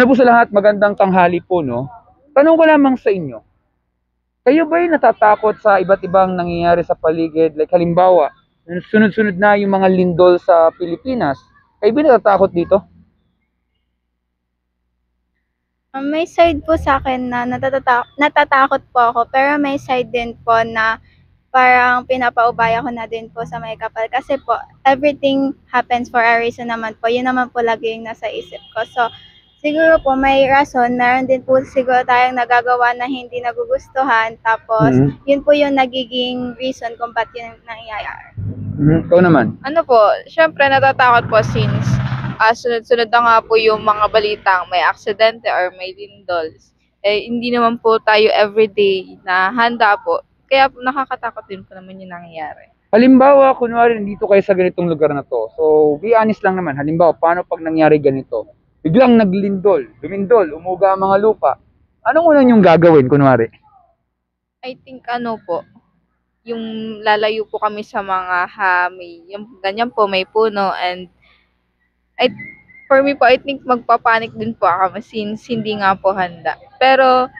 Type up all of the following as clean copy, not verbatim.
Una po sa lahat, magandang tanghali po, no? Tanong ko lamang sa inyo, kayo ba'y natatakot sa iba't ibang nangyayari sa paligid? Like halimbawa, sunod-sunod na yung mga lindol sa Pilipinas. Kayo ba'y natatakot dito? May side po sa akin na natatakot po ako, pero may side din po na parang pinapaubaya ko na din po sa may kapal. Kasi po, everything happens for a reason naman po. Yun naman po lagi yung nasa isip ko. So, siguro po may rason. Meron din po siguro tayong nagagawa na hindi nagugustuhan. Tapos, yun po yung nagiging reason kung ba't yun nangyayari. Ikaw naman. Ano po, syempre natatakot po since sunod-sunod na nga po yung mga balitang may aksidente or may lindols. Eh, hindi naman po tayo everyday na handa po. Kaya po nakakatakot din po naman yung nangyayari. Halimbawa, kunwari nandito kayo sa ganitong lugar na to. So, be honest lang naman. Halimbawa, paano pag nangyari ganito? Biglang naglindol, lumindol, umuga ang mga lupa. Anong una niyong gagawin, kunwari? I think ano po, yung lalayo po kami sa mga yung ganyan po, may puno and for me po, I think magpapanik din po ako since hindi nga po handa. Pero,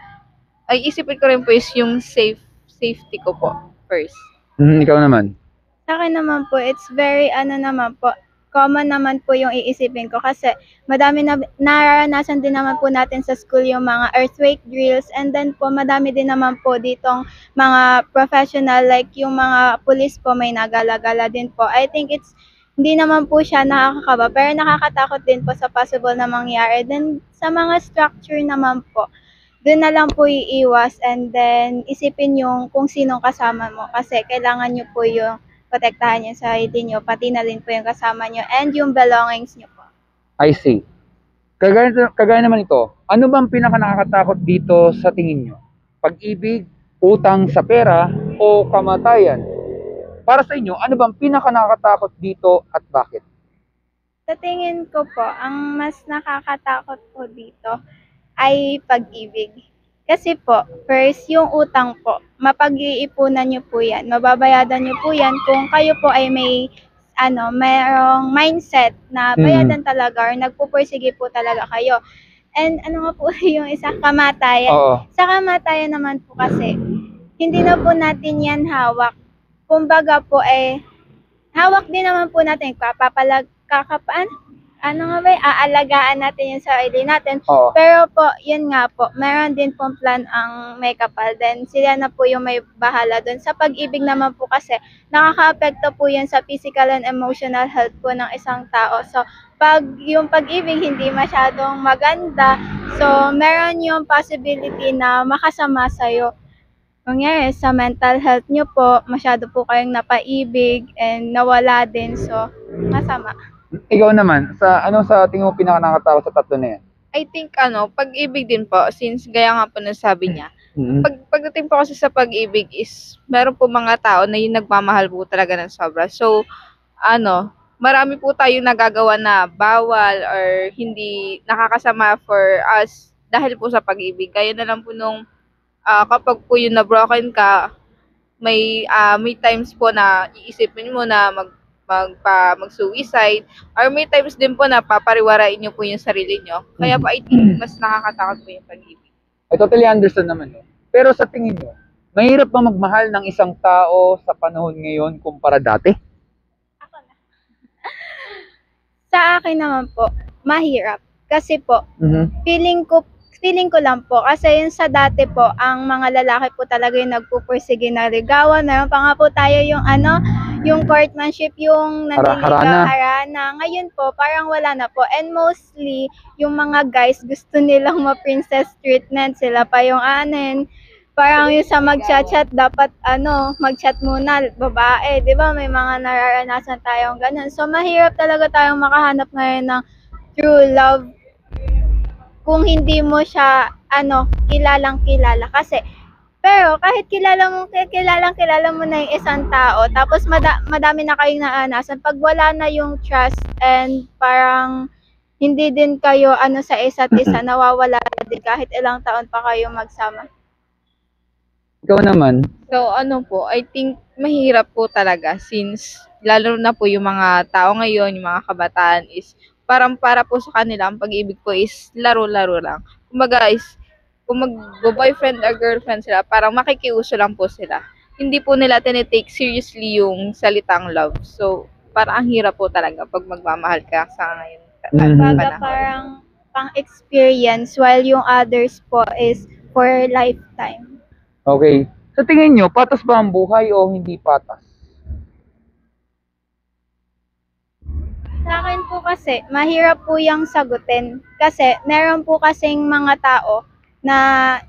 ay isipin ko rin po is yung safety ko po first. Ikaw naman. Sa akin naman po, it's very naman po, common naman po yung iisipin ko kasi madami na nararanasan din naman po natin sa school yung mga earthquake drills, and then po madami din naman po ditong mga professional like yung mga police po may nagala-gala din po. I think hindi naman po siya nakakakaba, pero nakakatakot din po sa possible na mangyari. Then sa mga structure naman po, doon na lang po iiwas, and then isipin yung kung sinong kasama mo kasi kailangan nyo po yung protektahan yung sarili nyo, pati na rin po yung kasama nyo and yung belongings nyo po. I see. Kagaya naman ito, ano bang pinaka nakakatakot dito sa tingin nyo? Pag-ibig, utang sa pera, o kamatayan? Para sa inyo, ano bang pinaka nakakatakot dito at bakit? Sa tingin ko po, ang mas nakakatakot po dito ay pag-ibig. Kasi po, first, yung utang po, mapag-iipunan nyo po yan. Mababayadan nyo po yan kung kayo po ay mayroong mindset na bayadan talaga or nagpupursige po talaga kayo. And ano nga po yung isa, kamatayan. Oo. Sa kamatayan naman po kasi, hindi na po natin yan hawak. Kumbaga po hawak din naman po natin, aalagaan natin yung sarili natin. Oo. Pero po, yun nga po, meron din pong plan ang may kapal. Then, sila na po yung may bahala doon. Sa pag-ibig naman po kasi, nakaka-apekto po yan sa physical and emotional health po ng isang tao. So, pag yung pag-ibig hindi masyadong maganda, so, meron yung possibility na makasama sa'yo. Kunyari, sa mental health nyo po, masyado po kayong napaibig and nawala din. So, masama. Ikaw naman, sa tingin mo pinaka nakakatakot sa tatlo na yan? I think pag-ibig din po since gaya nga po nasabi niya. Pagdating po kasi sa pag-ibig is meron po mga tao na yung nagmamahal po talaga ng sobra. So, marami po tayong nagagawa na bawal or hindi nakakasama for us dahil po sa pag-ibig. Kaya na lang po nung kapag po yung na-broken ka, may times po na iisipin mo na mag-suicide or may times din po na papariwarain niyo po yung sarili niyo. Kaya po I think mas nakakatakot po yung pag-ibig. I totally understand naman yun. Pero sa tingin mo, mahirap ba magmahal ng isang tao sa panahon ngayon kumpara dati? Ako na. Sa akin naman po, mahirap. Kasi po, feeling ko lang po, kasi yung sa dati po, ang mga lalaki po talaga yung nagpupursige na ligawan. Meron pa nga po tayo yung courtmanship, yung harana. Ngayon po, parang wala na po. And mostly, yung mga guys, gusto nilang ma-princess treatment. Sila pa yung parang yung sa mag-chat, dapat mag-chat muna, babae. Di ba may mga nararanasan tayong ganun. So, mahirap talaga tayong makahanap ngayon ng true love kung hindi mo siya kilalang kilala. Kasi pero kahit kilalang kilala mo na yung isang tao, tapos madami na kayong naanasan, pag wala na yung trust and parang hindi din kayo sa isa't isa, nawawala din kahit ilang taon pa kayo magsama. Ikaw naman? So po, I think mahirap po talaga since lalo na po yung mga tao ngayon, yung mga kabataan is parang para po sa kanila ang pag-ibig po is laro-laro lang. Kumbaga is kung mag-boyfriend or girlfriend sila, parang makikiuso lang po sila. Hindi po nila tinitake seriously yung salitang love. So, parang ang hirap po talaga pag magmamahal ka sa ngayon. Baga parang pang-experience while yung others po is for lifetime. Okay. Sa tingin nyo, patas ba ang buhay o hindi patas? Sa akin po kasi, mahirap po yung sagutin. Kasi meron po kasing mga tao na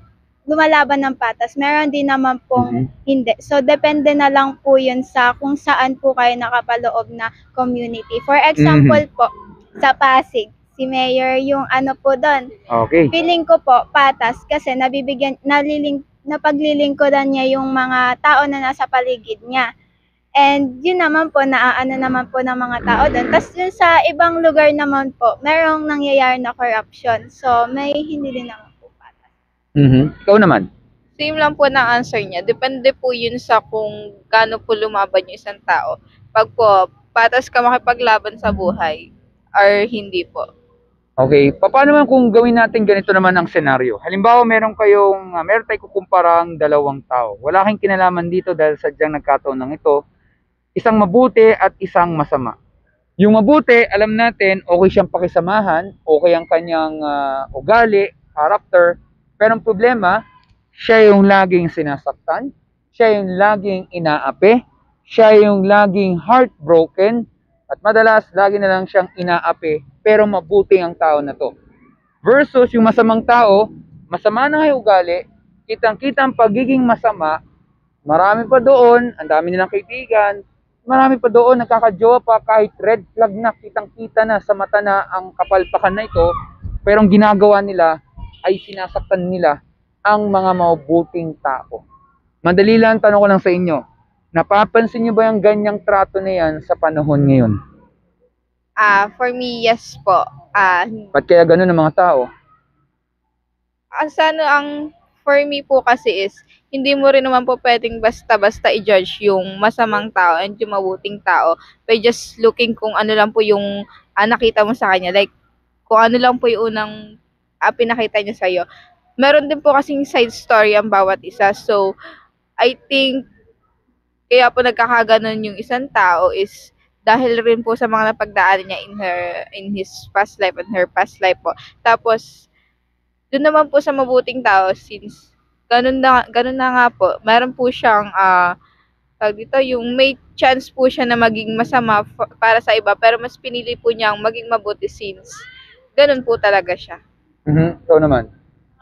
lumalaban ng patas. Meron din naman pong hindi. So, depende na lang po yun sa kung saan po kayo nakapaloob na community. For example po, sa Pasig, si Mayor yung ano po doon. Okay. Feeling ko po, patas kasi napaglilingkuran niya yung mga tao na nasa paligid niya. And yun naman po, naaano naman po ng mga tao doon. Tapos yun sa ibang lugar naman po, merong nangyayari na corruption. So, may hindi din naman po patas. Ikaw naman? Same lang po na answer niya. Depende po yun sa kung gaano po lumaban yung isang tao. Pag po, patas ka makipaglaban sa buhay or hindi po. Okay, paano naman kung gawin natin ganito naman ang senaryo? Halimbawa, meron tayong kukumparang dalawang tao. Wala kang kinalaman dito dahil sadyang nagkataon ng ito. Isang mabuti at isang masama. Yung mabuti, alam natin, okay siyang pakisamahan, okay ang kanyang ugali, character. Pero ang problema, siya yung laging sinasaktan, siya yung laging inaapi, siya yung laging heartbroken, at madalas, lagi na lang siyang inaapi, pero mabuti ang tao na to. Versus yung masamang tao, masama na nga yung ugali, kitang-kita ang pagiging masama, marami pa doon, ang dami nilang kaibigan, marami pa doon, nagkakajowa pa, kahit red flag na, kitang-kita na sa mata na ang kapalpakan na ito, pero ang ginagawa nila ay sinasaktan nila ang mga mabuting tao. Madali lang, tanong ko lang sa inyo, napapansin niyo ba yung ganyang trato na yan sa panahon ngayon? For me, yes po. Ba't kaya ganun ang mga tao? Ang for me po kasi is, hindi mo rin naman po pwedeng basta-basta i-judge yung masamang tao and yung mabuting tao by just looking kung ano lang po yung nakita mo sa kanya. Like, kung ano lang po yung unang pinakita niya sa'yo. Meron din po kasing side story ang bawat isa. So, I think, kaya po nagkakaganon yung isang tao is dahil rin po sa mga napagdaanan niya in his past life and her past life po. Tapos, doon naman po sa mabuting tao, since ganun na nga po, meron po siyang tawag dito, yung may chance po siya na maging masama para sa iba, pero mas pinili po niyang maging mabuti since ganun po talaga siya. Ikaw naman?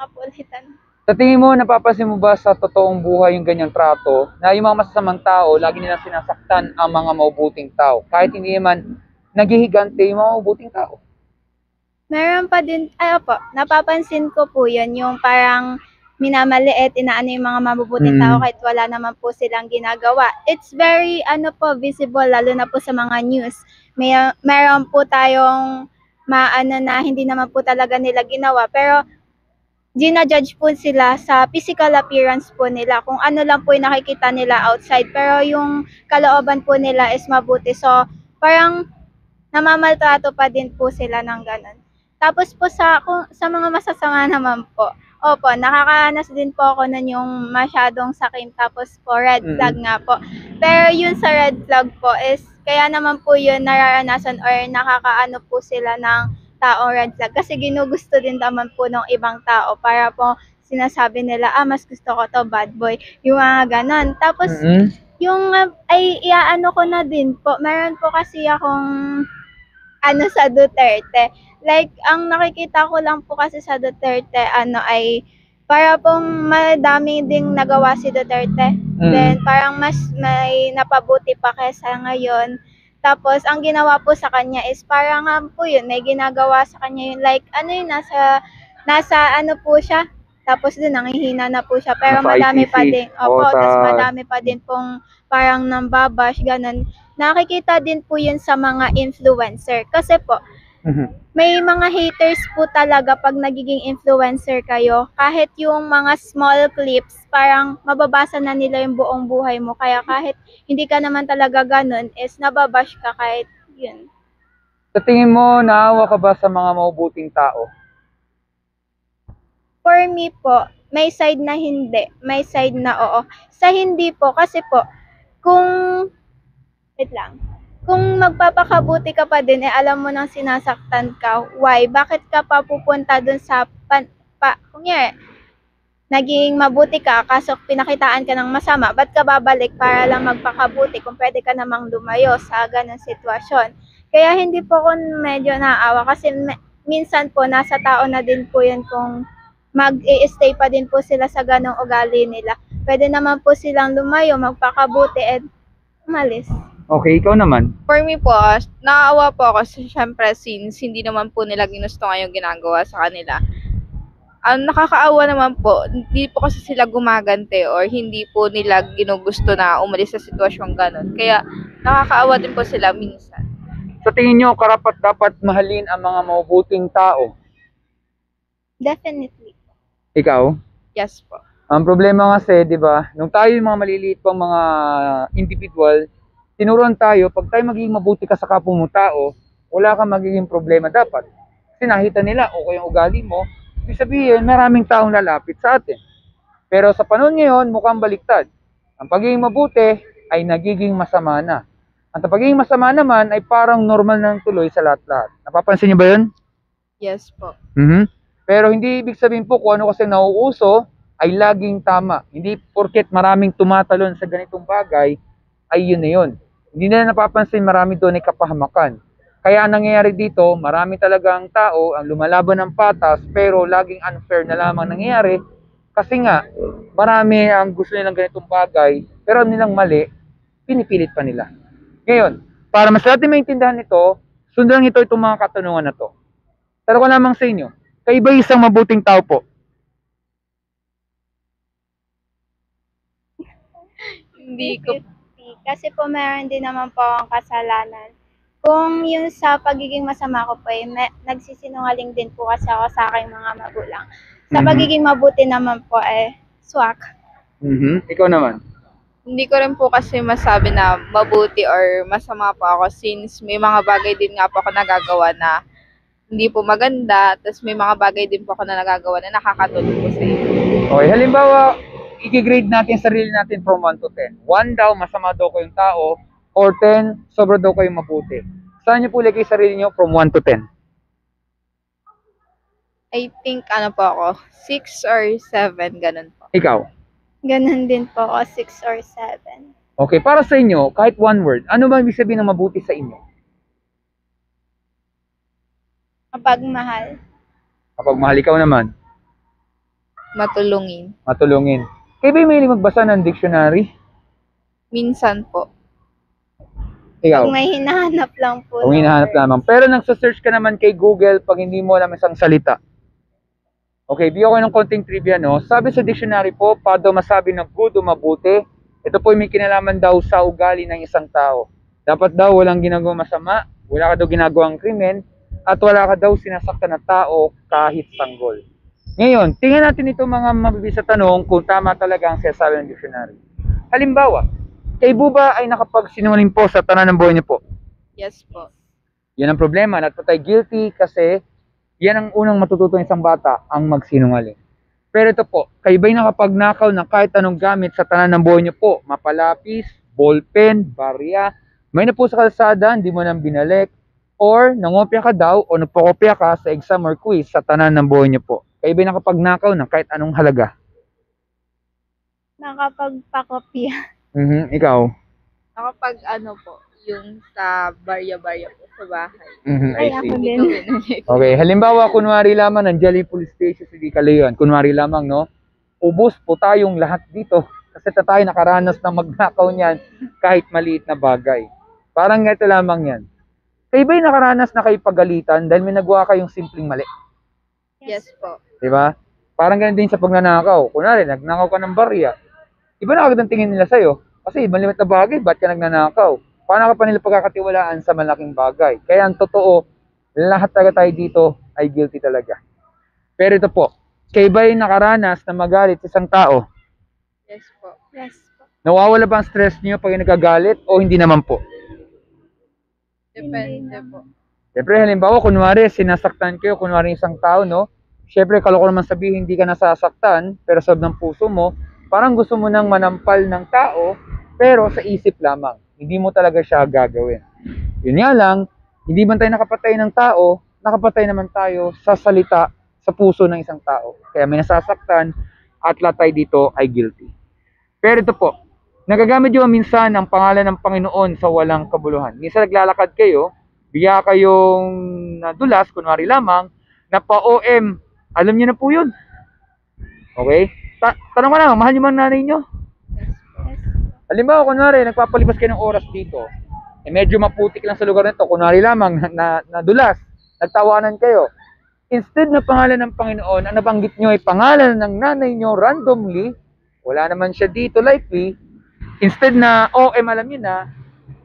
Kapulitan. Sa tingin mo, napapansin mo ba sa totoong buhay yung ganyang trato na yung mga masasamang tao, lagi nilang sinasaktan ang mga mabubuting tao, kahit hindi naman naghihigante yung mga mabubuting tao? Meron pa din, napapansin ko po yun, yung parang minamaliit, inaano yung mga mabubuting tao kahit wala naman po silang ginagawa. It's very, visible, lalo na po sa mga news. Meron po tayong maano na hindi naman po talaga nila ginawa, pero gina-judge po sila sa physical appearance po nila, kung ano lang po yung nakikita nila outside, pero yung kalooban po nila is mabuti. So, parang namamaltrato pa din po sila ng ganun. Tapos po sa mga masasama naman po, nakakaranas din po ako nun yung masyadong sakim, tapos po red flag nga po. Pero yun sa red flag po is, kaya naman po yun nararanasan or nakakaano po sila ng taong red flag kasi ginugusto din naman po ng ibang tao, para po sinasabi nila, mas gusto ko to, bad boy, yung mga ganon. Tapos yung iaano ko na din po, meron po kasi akong sa Duterte. Like, ang nakikita ko lang po kasi sa Duterte, ay para pong madami ding nagawa si Duterte. Then, parang mas may napabuti pa kaysa ngayon. Tapos, ang ginawa po sa kanya is parang po yun, may ginagawa sa kanya yun. Like, nasa ano po siya. Tapos doon, nanghihina na po siya. Pero madami pa din. Tapos madami pa din pong parang nambabash, ganun. Nakikita din po yun sa mga influencer. Kasi po, may mga haters po talaga pag nagiging influencer kayo. Kahit yung mga small clips, parang mababasa na nila yung buong buhay mo. Kaya kahit hindi ka naman talaga ganun, is nababash ka kahit yun. Sa tingin mo, naawa ka ba sa mga mabubuting tao? For me po, may side na hindi, may side na oo. Sa hindi po, kasi po, kung, wait lang, kung magpapakabuti ka pa din, alam mo nang sinasaktan ka, why? Bakit ka pa pupunta dun sa, kunyari, naging mabuti ka, kaso pinakitaan ka ng masama, ba't ka babalik para lang magpakabuti kung pwede ka namang lumayo sa ganong sitwasyon? Kaya hindi po ako medyo naawa kasi minsan po nasa tao na din po yan kung mag-i-stay pa din po sila sa ganong ugali nila. Pwede naman po silang lumayo, magpakabuti, and umalis. Okay, ikaw naman. For me po, naawa po ako kasi syempre since hindi naman po nila ginusto nga yung ginagawa sa kanila. Ang nakakaawa naman po, hindi po kasi sila gumagante or hindi po nila ginugusto na umalis sa sitwasyong ganun. Kaya nakakaawa din po sila minsan. Sa tingin nyo, karapat dapat mahalin ang mga mabubuting tao? Definitely. Ikaw? Yes po. Ang problema kasi, di ba, nung tayo yung mga maliliit pang mga individual, tinuruan tayo, pag tayo magiging mabuti ka sa kapwa mo tao, wala kang magiging problema dapat. Kasi nakita nila, okay yung ugali mo, ibig sabihin, maraming taong lalapit sa atin. Pero sa panahon ngayon, mukhang baliktad. Ang pagiging mabuti ay nagiging masama na. At ang pagiging masama naman ay parang normal na tuloy sa lahat-lahat. Napapansin niyo ba yun? Yes po. Pero hindi ibig sabihin po kung ano kasi nauuso ay laging tama. Hindi porket maraming tumatalon sa ganitong bagay ay yun na yun. Hindi nila napapansin marami doon ay kapahamakan. Kaya ang nangyayari dito, marami talagang tao ang lumalaban ng patas pero laging unfair na lamang nangyayari kasi nga marami ang gusto nilang ganitong bagay pero nilang mali, pinipilit pa nila. Ngayon, para mas natin maintindihan ito, sundan ito itong mga katanungan na to. Tara ko lamang sa inyo, kayo ba isang mabuting tao po? Hindi ko 50-50. Kasi po meron din naman po akong kasalanan. Kung yung sa pagiging masama ko po, nagsisinungaling din po kasi ako sa aking mga magulang. Sa pagiging mabuti naman po, swak. Ikaw naman. Hindi ko rin po kasi masabi na mabuti or masama po ako since may mga bagay din nga po ako nagagawa na hindi po maganda, tapos may mga bagay din po ako na nagagawa na nakakatulong po sa inyo. Okay, halimbawa, i-grade natin sarili natin from 1 to 10. 1 daw, masama daw kayong tao, or 10, sobra daw kayong mabuti. Saan niyo po ilagay sarili niyo from 1 to 10? I think ano po ako, 6 or 7, ganun po. Ikaw? Ganun din po ako, 6 or 7. Okay, para sa inyo, kahit one word, ano ba ibig sabihin ng mabuti sa inyo? Kapag mahal. Kapag mahal, ikaw naman, Matulungin. matulungin. Kayo ba may magbasa ng dictionary? Minsan po. Ikaw? Pag may hinahanap lang po. Kung hinahanap lamang. Pero nagsa-search ka naman kay Google pag hindi mo alam isang salita. Okay, bigyan ko ng konting trivia, no? Sabi sa dictionary po, para daw masabi na good o mabuti, ito po may kinalaman daw sa ugali ng isang tao. Dapat daw walang ginagawang masama, wala ka daw ginagawang krimen, at wala ka daw sinasaktan na tao kahit sanggol. Ngayon, tingnan natin itong mga mabibisa tanong kung tama talaga ang sinasabi ng dictionary. Halimbawa, kayo po ba ay nakapagsinungaling po sa tanan ng buhay niyo po? Yes po. Yan ang problema, not po tayo guilty kasi yan ang unang matututo ng isang bata, ang magsinungaling. Pero ito po, kayo ba'y nakapagnakaw ng kahit anong gamit sa tanan ng buhay niyo po? Mapalapis, ballpen, barya, may na po sa kalsada, hindi mo nang binalik, or nangopya ka daw o nagpakopya ka sa exam or quiz sa tanan ng buhay niyo po. Kayo ba'y nakapagnakaw ng kahit anong halaga? Nakapagpakopya. Ikaw? Nakapag ano po, yung sa barya-barya po sa bahay. I Ay, see. ako din. Okay, halimbawa, kunwari lamang, nandiyan yung police station sa Kalayuan. Kunwari lamang, no? Ubus po tayong lahat dito. Kasi tayo nakaranas ng magnakaw niyan kahit maliit na bagay. Parang ito lamang yan. Kayo ba'y nakaranas na kayo pagalitan dahil may nagawa kayong simpleng mali? Yes po. Diba? Parang ganun din sa pagnanakaw. Kunwari, nagnakaw ka ng barya. Iba na agad ang tingin nila sa'yo. Kasi malimit na bagay, ba't ka nagnanakaw? Paano ka pa nila pagkakatiwalaan sa malaking bagay? Kaya ang totoo, lahat talaga tayo dito ay guilty talaga. Pero ito po, kayo ba'y nakaranas na magalit sa isang tao? Yes po. Yes po. Nawawala ba ang stress niyo pag nagagalit o hindi naman po? Depende po. Siyempre, halimbawa, kunwari, sinasaktan kayo, kunwari isang tao, no? Siyempre, kaloko naman sabihin, hindi ka nasasaktan, pero sa loob ng puso mo, parang gusto mo nang manampal ng tao, pero sa isip lamang. Hindi mo talaga siya gagawin. Yun nga lang, hindi man tayo nakapatay ng tao, nakapatay naman tayo sa salita, sa puso ng isang tao. Kaya may nasasaktan, at lahat tayo dito ay guilty. Pero ito po, nagagamit yung minsan ang pangalan ng Panginoon sa walang kabuluhan. Minsan naglalakad kayo, bigla kayong nadulas, kunwari lamang, na pa-OM. Alam niyo na po yun. Okay? Tanong ko lang, mahal niyo man nanay niyo? Halimbawa, kunwari, nagpapalipas kayo ng oras dito. Medyo maputik lang sa lugar nito. Kunwari lamang, nadulas, nagtawanan kayo. Instead na pangalan ng Panginoon, ang nabanggit nyo ay pangalan ng nanay nyo randomly, wala naman siya dito likely, instead na, alam nyo na,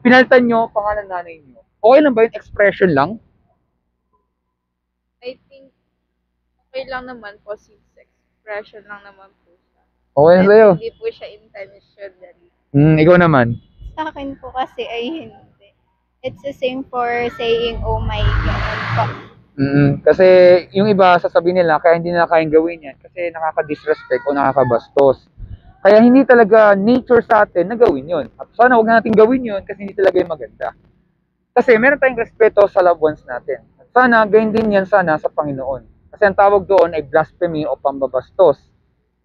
pinalitan nyo pangalan ng nanay nyo. Okay lang ba yung expression lang? I think, okay lang naman po since expression lang naman po siya. Okay na sa'yo? Hindi po siya intentionally. Ikaw naman? Sa akin po kasi ay hindi. It's the same for saying, oh my God po. Kasi yung iba, sasabihin nila, kaya hindi nila kayang gawin yan kasi nakaka-disrespect o nakakabastos. Kaya hindi talaga nature sa atin na gawin yun. At sana huwag na natin gawin yun kasi hindi talaga yung maganda. Kasi meron tayong respeto sa loved ones natin. At sana, gayon din yan sana sa Panginoon. Kasi ang tawag doon ay blasphemy o pambabastos.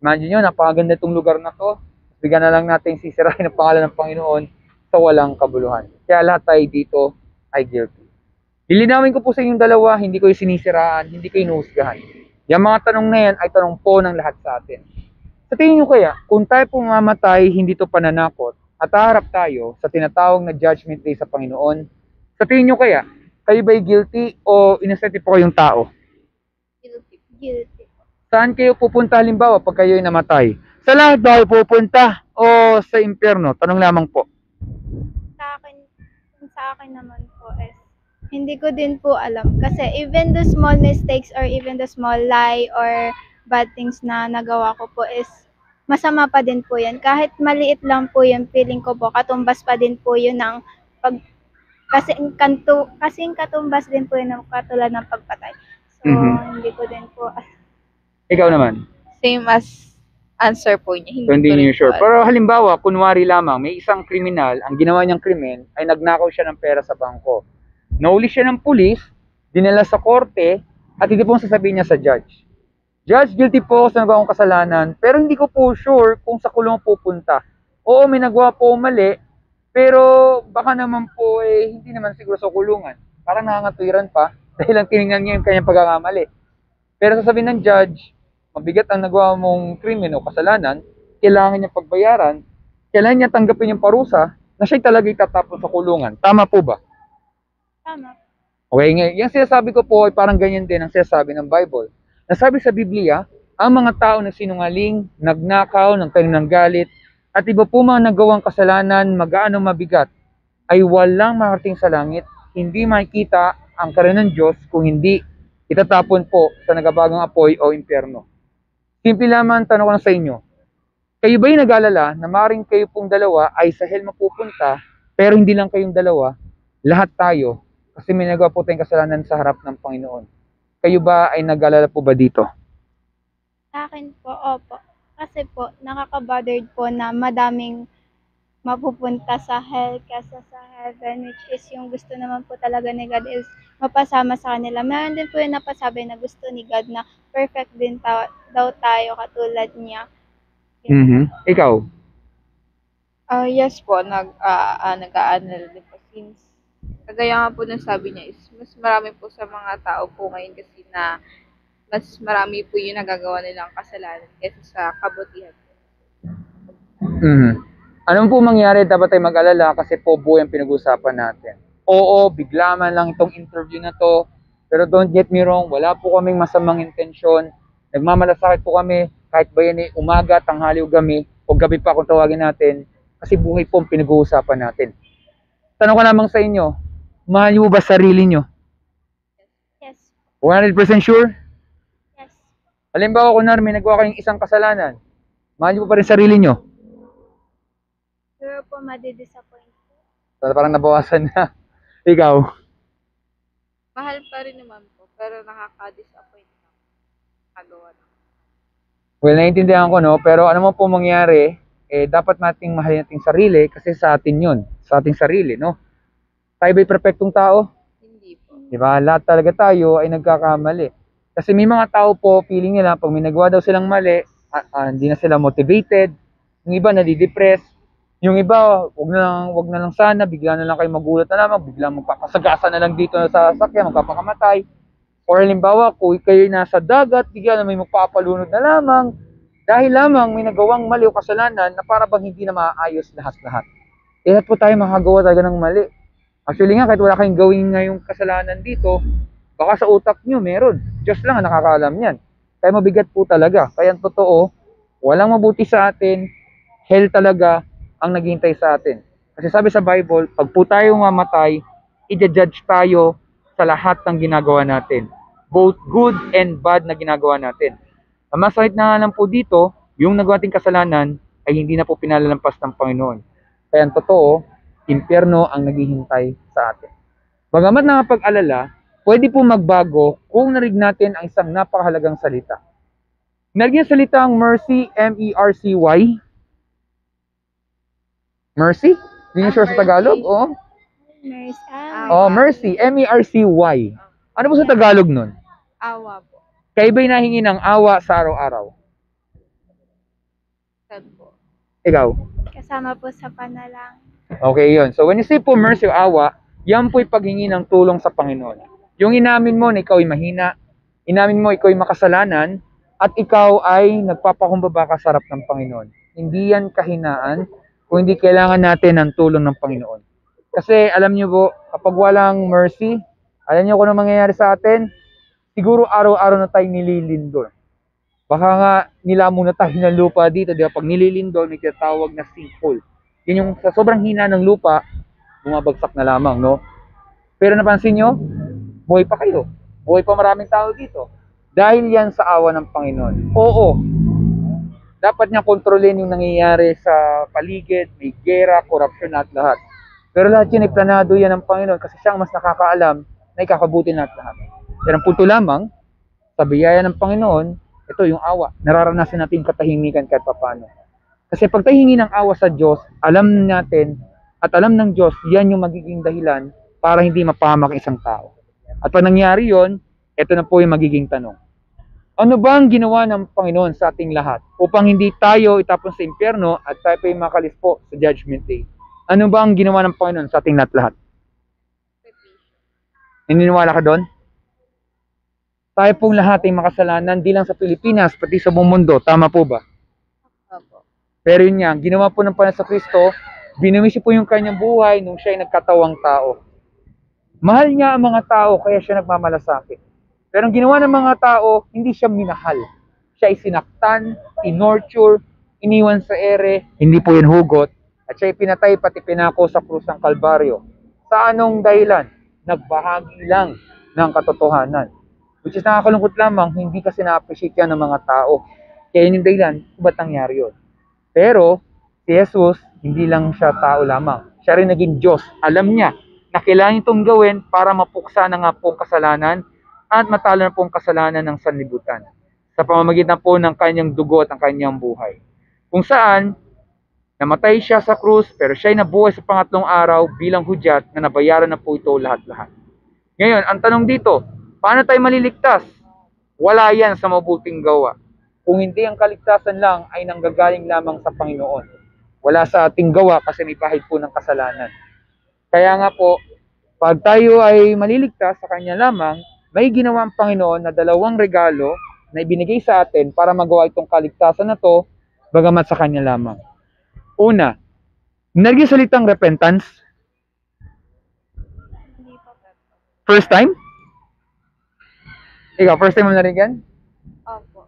Imagine nyo, napakaganda itong lugar na to. Bigyan na lang natin sisirahin ang pangalan ng Panginoon sa walang kabuluhan. Kaya lahat tayo dito ay guilty. Lilinawin ko po sa inyong dalawa, hindi ko yung sinisiraan, hindi ko inuhusgahan. Yung mga tanong na yan ay tanong po ng lahat sa atin. Sa tingin nyo kaya, kung tayo pong mamatay, hindi to pananakot, at haharap tayo sa tinatawag na judgment day sa Panginoon, sa tingin nyo kaya, kayo ba'y guilty o innocent po kayong tao? Guilty. Saan kayo pupunta halimbawa pag kayo'y namatay? Sa lahat ba kayo pupunta o sa impyerno? Tanong lamang po. Sa akin naman po is, hindi ko din po alam. Kasi even the small mistakes or even the small lie or bad things na nagawa ko po is, masama pa din po yan. Kahit maliit lang po yung feeling ko po, katumbas pa din po yun ng kasing katumbas din po yun ng katulad ng pagpatay. So, hindi ko din po. Ikaw naman? Same as answer po niya. Hindi niyo sure. Pero halimbawa, kunwari lamang, may isang kriminal, ang ginawa niyang krimen ay nagnakaw siya ng pera sa bangko. Nahuli siya ng pulis, dinala sa korte, at hindi po sasabihin niya sa judge. Judge, guilty po ako sa nagawang kasalanan, pero hindi ko po sure kung sa kulong pupunta. Oo, may nagawa po mali, pero baka naman po hindi naman siguro sa kulungan. Parang nakangatuwiran pa dahil lang tinignan niya yung kanyang pagkakamali. Pero sasabihin ng judge, mabigat ang nagawa mong krimen o kasalanan, kailangan niya pagbayaran, kailangan niya tanggapin yung parusa na siya talaga itatapon sa kulungan. Tama po ba? Tama. Okay, yung sinasabi ko po ay parang ganyan din ang sinasabi ng Bible. Nasabi sa Biblia, ang mga tao na sinungaling, nagnakaw, ng galit, at iba po mga nagawang kasalanan, magaano mabigat, ay walang makarating sa langit, hindi makikita ang karenan ng Diyos kung hindi itatapon po sa nagabagang apoy o impyerno. Simple lamang tanong ko lang sa inyo, kayo ba'y nag-alala na maaaring kayo pong dalawa ay sa hell mapupunta, pero hindi lang kayong dalawa, lahat tayo, kasi may nagawa po tayong kasalanan sa harap ng Panginoon. Kayo ba ay nag-alala po ba dito? Sa akin po, opo. Kasi po, nakaka-bothered po na madaming mapupunta sa hell kesa sa heaven, which is yung gusto naman po talaga ni God is mapasama sa kanila. Meron din po yung napasabi na gusto ni God na perfect din daw tayo katulad niya. Ikaw? Yes po, nag-aanal din po since kagaya nga po ng sabi niya is mas marami po sa mga tao po ngayon kasi na mas marami po yung nagagawa nilang kasalanan kaysa sa kabutihan. Anong po mangyari? Dapat tayo mag-alala kasi po buhay ang pinag-usapan natin. Oo, bigla man lang itong interview na to, pero don't get me wrong, wala po kaming masamang intensyon. Nagmamalasakit po kami kahit ba yan umaga, tanghali o gabi pa kung tawagin natin kasi buhay po ang pinag-uusapan natin. Tanong ko lamang sa inyo, mahal niyo ba sarili niyo? Yes. 100% sure? Yes. Halimbawa, kunwari may nagawa kayong isang kasalanan, mahal niyo pa rin sarili niyo? Pero po madidisappoint po. So, parang nabawasan na. Ikaw? Mahal pa rin naman po, pero nakaka-disappoint na kagawa ng. Well, naiintindihan ko, no? Pero ano mo po mangyari, dapat nating mahalin nating sarili kasi sa atin yun. Sa ating sarili, no? Tayo ba'y perfectong tao? Hindi po. Di ba? Lahat talaga tayo ay nagkakamali. Kasi may mga tao po, feeling nila, pag may nagawa daw silang mali, hindi na sila motivated. Yung iba nadidepress. Yung iba, wag na lang sana, bigla na lang kayo magulat na naman, bigla magpapasagasa na lang dito sa sasakyan, magpapakamatay. Or halimbawa, kung kayo nasa dagat, bigla na may magpapalunod na lamang, dahil lamang may nagawang mali o kasalanan na para bang hindi na maayos lahat-lahat. Lahat po tayo makagawa talaga ng mali. Actually nga, kahit wala kayong gawin ngayong kasalanan dito, baka sa utak nyo meron. Diyos lang ang nakakaalam yan. Kaya mabigat po talaga. Kaya ang totoo, walang mabuti sa atin, hell talaga ang naghihintay sa atin. Kasi sabi sa Bible, pag po tayo mamatay, i-judge tayo sa lahat ng ginagawa natin. Both good and bad na ginagawa natin. Ang masakit na nga lang po dito, yung nagawa nating kasalanan ay hindi na po pinalalampas ng Panginoon. Kaya ang totoo, impyerno ang naghihintay sa atin. Bagamat nakapag-alala, pwede po magbago kung narinig natin ang isang napakahalagang salita. Narinig ang salitang mercy, M-E-R-C-Y. Mercy? Hindi niyo sure sa Tagalog? Oo. Mercy, M-E-R-C-Y. Ano po sa Tagalog nun? Awa po. Kayo ba'y nahingi ng awa sa araw-araw? Sad po. Ikaw? Kasama po sa panalangin. Okay, yun. So when you say po mercy o awa, yan po'y paghingi ng tulong sa Panginoon. Yung inamin mo na ikaw ay mahina, inamin mo ikaw ay makasalanan, at ikaw ay nagpapakumbaba ka sa harap ng Panginoon. Hindi yan kahinaan, kung hindi kailangan natin ng tulong ng Panginoon. Kasi alam niyo po, kapag walang mercy, alam niyo kung ano mangyayari sa atin? Siguro araw-araw na tayo nililindol. Baka nga nilamon na tayo ng lupa dito, di ba? Pag nililindol, may tinatawag na sinkhole. Yun yung sa sobrang hina ng lupa, bumabagsak na lamang, no? Pero napansin nyo, buhay pa kayo. Buhay pa maraming tao dito. Dahil yan sa awa ng Panginoon. Oo, dapat niya kontrolin yung nangyayari sa paligid, may gera, korupsyon at lahat. Pero lahat yun ay planado yan ng Panginoon kasi siyang mas nakakaalam na ikakabuti natin lahat. Pero ang punto lamang, sa biyaya ng Panginoon, ito yung awa. Nararanasan natin katahimikan kahit papano. Kasi pag tayo hingi ng awa sa Diyos, alam natin at alam ng Diyos, yan yung magiging dahilan para hindi mapahamak isang tao. At pag nangyari yon, ito na po yung magiging tanong. Ano ba ang ginawa ng Panginoon sa ating lahat upang hindi tayo itapon sa impyerno at tayo pa yung makalis po sa Judgment Day? Ano ba ang ginawa ng Panginoon sa ating lahat? Naniniwala ka doon? Tayo pong lahat ay makasalanan, di lang sa Pilipinas, pati sa buong mundo. Tama po ba? Opo. Pero yun nga, ginawa po ng Panginoon sa Kristo, binumisi po yung kanyang buhay nung siya ay nagkatawang tao. Mahal niya ang mga tao, kaya siya nagmamalasakit. Pero ang ginawa ng mga tao, hindi siya minahal. Siya ay sinaktan, inorture, iniwan sa ere, hindi po yun hugot, at siya ay pinatay pati pinako sa krus ng Kalbaryo. Sa anong dahilan? Nagbahagi lang ng katotohanan. Which is nakakalungkot lamang, hindi kasi na-appreciate yan ng mga tao. Kaya yun yung dahilan, ba't nangyari yun? Pero, si Jesus, hindi lang siya tao lamang. Siya rin naging Diyos. Alam niya na kailangan itong gawin para mapuksa na nga po ang kasalanan at matalo na po ang kasalanan ng sanlibutan. Sa pamamagitan po ng kanyang dugo at ang kanyang buhay. Kung saan, namatay siya sa krus, pero siya ay nabuhay sa pangatlong araw bilang hudyat na nabayaran na po ito lahat-lahat. Ngayon, ang tanong dito, paano tayo maliligtas? Wala yan sa mabuting gawa. Kung hindi ang kaligtasan lang ay nanggagaling lamang sa Panginoon. Wala sa ating gawa kasi may bahid po ng kasalanan. Kaya nga po, pag tayo ay maliligtas sa Kanya lamang, may ginawa ang Panginoon na dalawang regalo na ibinigay sa atin para magawa itong kaligtasan na to, bagamat sa Kanya lamang. Una, narinig salitang repentance? First time? Ikaw, first time mo narinig yan? Opo.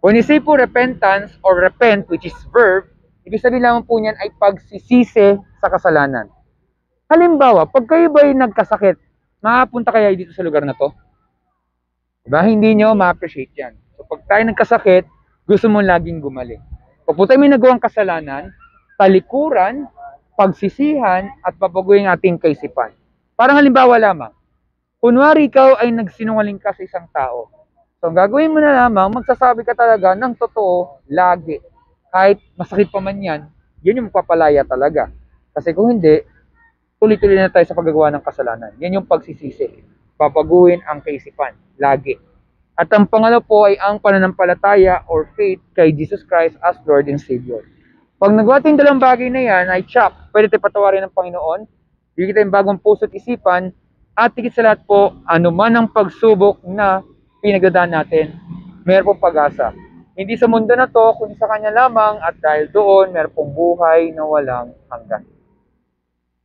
When you say po repentance or repent, which is verb, ibig sabihin lamang po niyan ay pagsisisi sa kasalanan. Halimbawa, pag kayo ba'y nagkasakit, makapunta kaya dito sa lugar na to? Diba? Hindi nyo ma-appreciate yan. So pag tayo nagkasakit, gusto mo laging gumaling. Pag po tayo may nagawang kasalanan, talikuran, pagsisihan, at papaguhin ating kaisipan. Parang halimbawa lamang, Kunwari ikaw ay nagsinungaling ka sa isang tao. So, ang gagawin mo na lamang, magsasabi ka talaga ng totoo lagi. Kahit masakit pa man yan, yun yung magpapalaya talaga. Kasi kung hindi, tuloy-tuloy na tayo sa paggagawa ng kasalanan. Yan yung pagsisisi. Papaguhin ang kaisipan, lagi. At ang pangalawa po ay ang pananampalataya or faith kay Jesus Christ as Lord and Savior. Pag nagawa tayong dalawang bagay na yan, ay pwede tayo patawarin ng Panginoon, bigyan tayong bagong puso at isipan, at higit sa lahat po, anuman ang pagsubok na pinagdadaan natin, meron pong pag-asa. Hindi sa mundo na to, kundi sa Kanya lamang, at dahil doon, meron pong buhay na walang hanggan.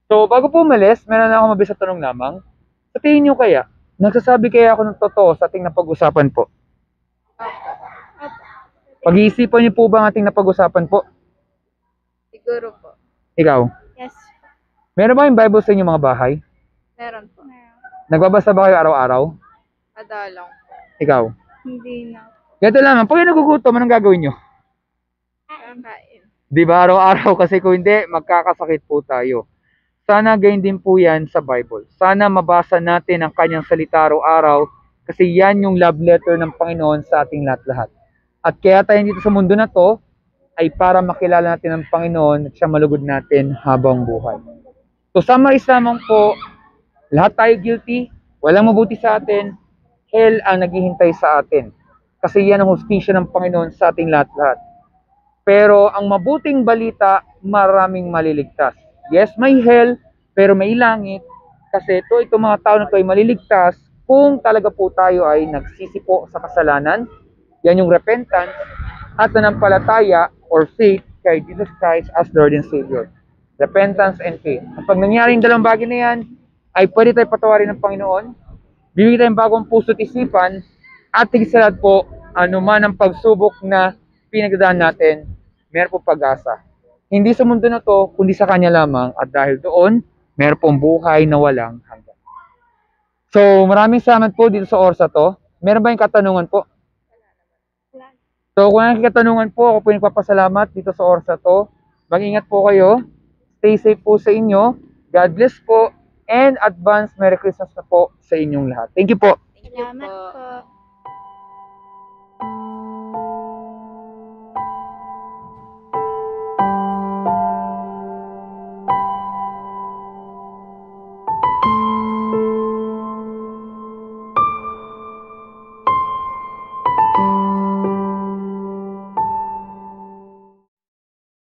So, bago po umalis, meron na ako mabilis na tanong lamang. Sa tingin nyo kaya, nagsasabi kaya ako ng totoo sa ating napag-usapan po? Pag-iisipan niyo po ba ang ating napag-usapan po? Siguro po. po. Ikaw, Yes. meron ba yung Bible sa inyong mga bahay? Meron po. Nagbabasa ba kayo araw-araw? Madalang po. Ikaw? Hindi na. Ganito lamang, pag nagugutom, anong gagawin nyo? Kakain. Di ba araw-araw? Kasi kung hindi, magkakasakit po tayo. Sana gayon din po yan sa Bible. Sana mabasa natin ang kanyang salita araw-araw kasi yan yung love letter ng Panginoon sa ating lahat-lahat. At kaya tayo dito sa mundo na to ay para makilala natin ang Panginoon at siya malugod natin habang buhay. So summarize lamang po, lahat tayo guilty, walang mabuti sa atin, hell ang naghihintay sa atin. Kasi yan ang hustisya ng Panginoon sa ating lahat-lahat. Pero ang mabuting balita, maraming maliligtas. Yes, may hell, pero may langit. Kasi itong mga tao na ito ay maliligtas kung talaga po tayo ay nagsisi po sa kasalanan. Yan yung repentance at nanampalataya or faith kay Jesus Christ as Lord and Savior. Repentance and faith. At pag nangyari yung dalawang bagay na yan, ay pwede tayo patawarin ng Panginoon, bibigyan tayong bagong puso at isipan, at higit sa lahat po, anuman ang pagsubok na pinagdadaan natin, meron po pag-asa. Hindi sa mundo na to, kundi sa Kanya lamang, at dahil doon, meron pong buhay na walang hanggan. So, maraming salamat po dito sa oras na to. Meron ba yung katanungan po? So, kung may katanungan po, ako po yung nagpapasalamat dito sa oras na to. Mag-ingat po kayo. Stay safe po sa inyo. God bless po. And advance Merry Christmas na po sa inyong lahat. Thank you po. Thank you Salamat po. po.